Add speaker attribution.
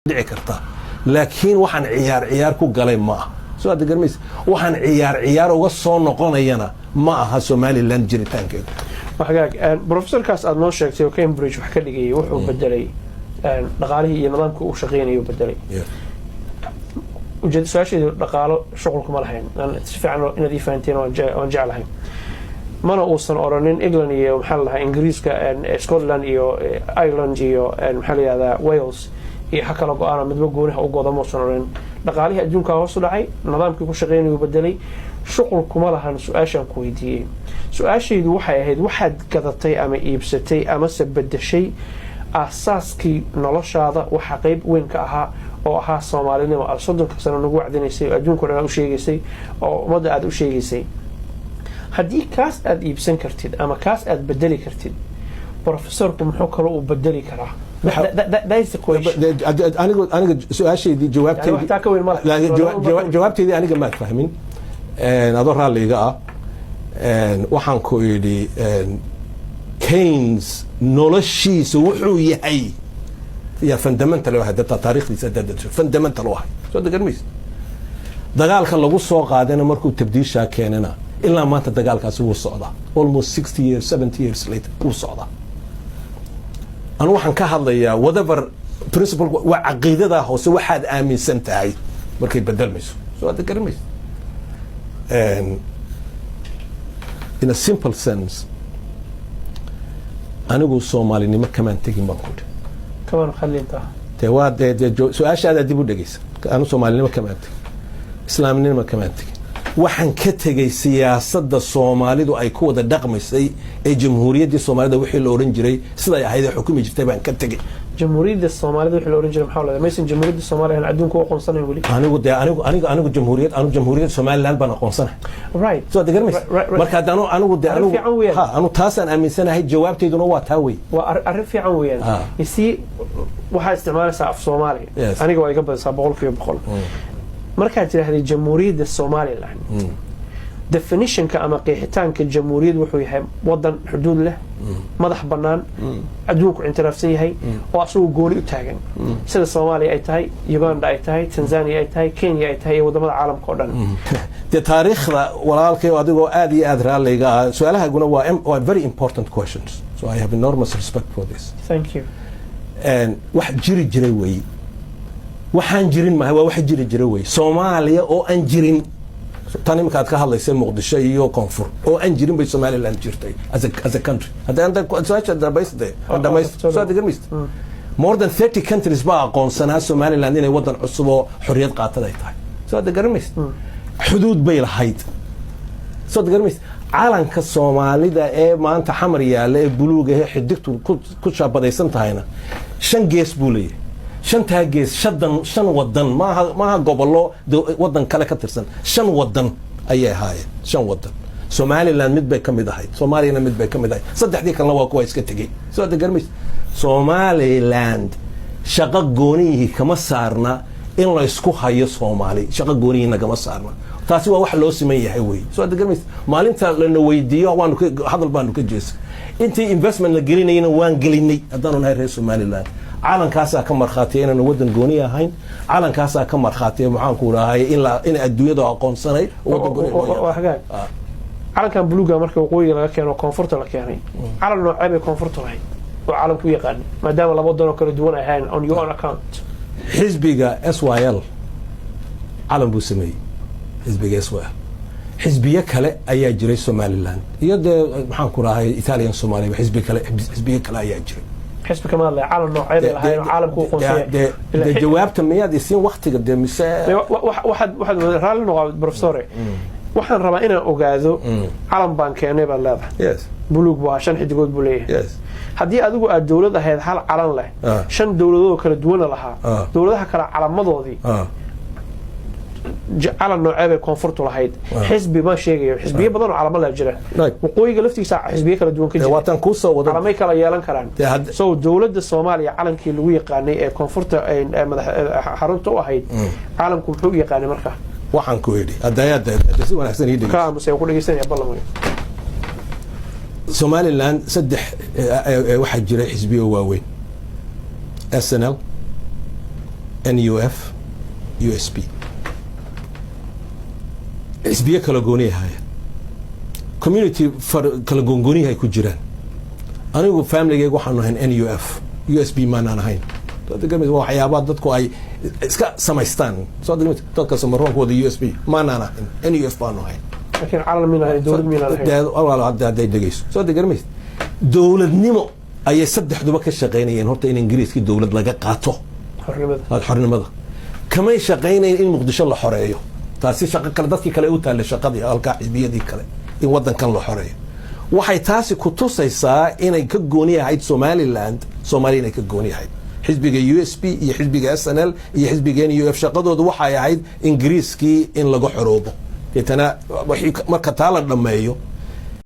Speaker 1: dhici karta laakiin waxaan ciyaar ku galay ma aha soo aad garmays waxaan ciyaar uga soo noqonayana ma aha Somaliland jiritaankeedu
Speaker 2: waxagaag professorkaas aad noo sheegtay oo Cambridge wax ka dhigay wuxuu bedelay dhaqaalihii iyo nidaamka uu shaqeynayay bedelay وجد سؤال دقالو شغلكم لهين فعلا إن ذي فانتين ونجعلهم ما نوصل أورانين إنجلندية ومحلها إنجليز كاسكتلند يو أيرلند يو محل هذا ويلز يحكى لك أنا متبقونها أوجد موصلين دقالي هجوم كوصل عي نظام كيكون شغالين وبدلي شغلكم لهن سؤال كويدي سؤال شيء واحد كذا تي أما إبستي أما سبب الشيء أساسكي نلاش هذا وحقيب وين كأها oo aha Soomaaliyeed oo 30 sano nagu wacdinaysay adduunka dhan u sheegaysay oo umada aad u sheegaysay hadii kaas aad iibsan kartid ama kaas aad bedeli kartid professorku muxuu kale u bedeli karaa that is the question
Speaker 1: aniga su'aashaydii jawaabteedii aniga ma fahmin adoo raaliga ah waxaan ku yiri Keynes noloshiisa wuxuu yahay يا فندمنتال واحد تاريخ يسدد فندمنتال واحد سو دغلميس دغالka lagu soo qaadana markuu tabdiisha keenana ilaa maanta dagaalkaas uu socda almost 60 years 70 years later uu socda anu waxaan ka hadlayaa whatever principle wa aqeedada hoose waxaad aaminsan tahay markay bedelmayso soo dagalamis in a simple sense anigu Soomaalinimo kama tagin baan ku
Speaker 2: كمان خلينتها
Speaker 1: تواد سؤال هذا دي بدقيس أنا Soomaalinimo كمان تك إسلامنimo كمان تك waxaan ka tagay siyaasadda Soomaalidu ay ku wada dhaqmaysay ee jamhuuriyadda Soomaalida wixii la oran jiray sida ay ahayd xukumi jirtay baan ka tagay
Speaker 2: jamhuuriyadda Soomaalida wixii la oran jiray maxaa la maysan jamhuuriyadda Soomaaliya adduunka u aqoonsanayn wali anigu jamhuuriyadda Somaliland baan aqoonsanahay
Speaker 1: right so the garmis marka anu taasan aaminsanahay jawaabteeduna waa taa way
Speaker 2: waa arrin fiican weeyaan isi waxa isticmaalaysaa af Soomaali aniga waa iga badaysaa 100% marka tiraahday jamhuuriyadda Somaliland definition ka ama qeexitaanka jamhuuriyad wuxuu yahay wadan xuduud leh madax banaan adduunku intiraafsan yahay oo asoo gooli u taagan sida Soomaaliya ay tahay Uganda ay tahay Tanzania ay tahay Kenya ay tahay wadamada caalamka oo dhan
Speaker 1: taariikhda walaalkay adigoo aad iyo aad raaliga su'aalahaguna waa very important questions so I have enormous respect for this
Speaker 2: thank you
Speaker 1: and wax jiray way waxaan jirin ma wax jiray way Soomaaliya oo aan jirin tani markaad ka hadlaysay Muqdisho iyo Koonfur oo aan jirin bay Somaliland jirtay as a country hadda su'aasha dhamaystiran more than 30 countries baa aqoonsanaa Somaliland inay wadan cusub oo xorriyad qaatay tahay soo dhagarmays xuduud bay lahayd soo dhagarmays caalanka Soomaalida ee maanta xamar yaala ee buluuga ee xidigtu ku shaabadaysan tahayna 5 gees buu leeyahay shantaa gees shan wadan maaha gobollo wadan kale ka tirsan 5 wadan ayay ahaayeen 5 wadan Somaliland mid bay ka mid ahayd Soomaaliyana mid bay ka mid ahayd saddexdii kalena waa kuwa iska tagay soo dhagarmays Somaliland shaqo goonihi kama saarna in la isku hayo Soomaali shaqo goonihi kama saarna taasi waa wax loo siman yahay way soo dhagarmays maalinta la weydiiyo waan hadal baan ka jeesay intii investment la gelinayna waan gelinay hadaan nahay reer Somaliland caalankaas ka marxaatay inaan wadan gooni ahayn caalankaas ka marxaatay maxaan ku raahay in adduunyada aqoonsanay wadan gooni
Speaker 2: caalankan buluuga marka waqooyiga laga keeno koonfurta la keenay caalan noocay bay koonfurta lahayd oo caalamku yaqaan maadaama laba doon kala duwan ay ahayn on your own account
Speaker 1: xisbiga SYL caalan buu sameeyay xisbiga SYL xisbiye kale ayaa jiray Somaliland iyo maxaan ku raahay Italian Somaliya xisbiye kale ayaa jiray حسب
Speaker 2: كمان لا عالم نوعين لهاي عالم كو قنصيه
Speaker 1: ده جوابت مياد يسين وقت قد
Speaker 2: واحد رال نوع بروفيسور waxaan rabaa inaan ogaado calan baan keenay baa leedahay buluug waa 5 xidigood buu leeyahay hadii adigu aad dawlad ahayd hal calan leh 5 dawladood kala duwan lahaa dawladaha kala calamadoodii calan noocay koonfurtu lahayd xisbi ma sheegayo xisbiye badan oo calamo la jira waqooyiga laftiisa xisbiye kala duwan ka jira
Speaker 1: waatan ku soo wada
Speaker 2: calamay kala yeelan karaan soo dawladda Soomaaliya calankii lagu yaqaanay ee koonfurta ee madax xarunta u ahayd calanku wuxuu yaqaanay markaa
Speaker 1: waxaan ku yiri hadayada si wanaagsan ii dhigay
Speaker 2: ka musay ku dhageysanaya ballan
Speaker 1: Somaliland saddex waxa jira xisbiyo waaweyn SNL NUF USP xisbiye kala gooniyahaya community kala goongoniyahay ku jiraan anigu familygeyga waxaanu ahayn NUF USP maanaan ahayn waxyaabaa dadku ay iska samaystaan dadka samaroonka wada USP maanaan ahayn NUF baanu ahayn
Speaker 2: laakiin calan min ahayn dowlad min ahayn
Speaker 1: hadday dhegeyso soo degarmaysa dowladnimo ayay saddexduba ka shaqaynayeen horta in ingiriiskii dowlad laga qaato xornimada kamay shaqaynayn in muqdisho la xoreeyo taasi shaqo kale dadkii kale u taallay shaqadii halkaa xisbiyadii kale in waddankan la xoreeyo waxay taasi ku tusaysaa inay ka gooni ahayd Somaliland Soomaaliya inay ka gooni ahayd xisbiga USP iyo xisbiga SNL iyo xisbiga NUF shaqadoodu waxay ahayd ingiriiskii in laga xoroobo deetana marka taa la dhammeeyo